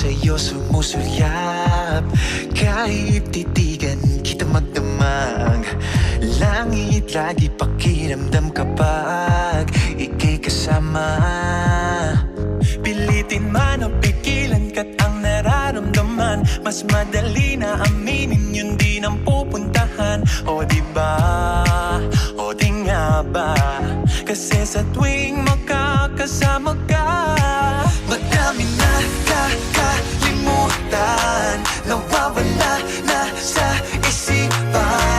sa'yo sumusulyap. Kahit titigan kita magdamag, langit lagi pakiramdam kapag ika'y kasama. Pilitin man o pigilan ka't ang nararamdaman, mas madali na aminin yun din ang pupuntahan. O diba, o di nga ba, kasi sa tuwing makakasama ka, madami na kakalimutan, nawawala na sa isipan.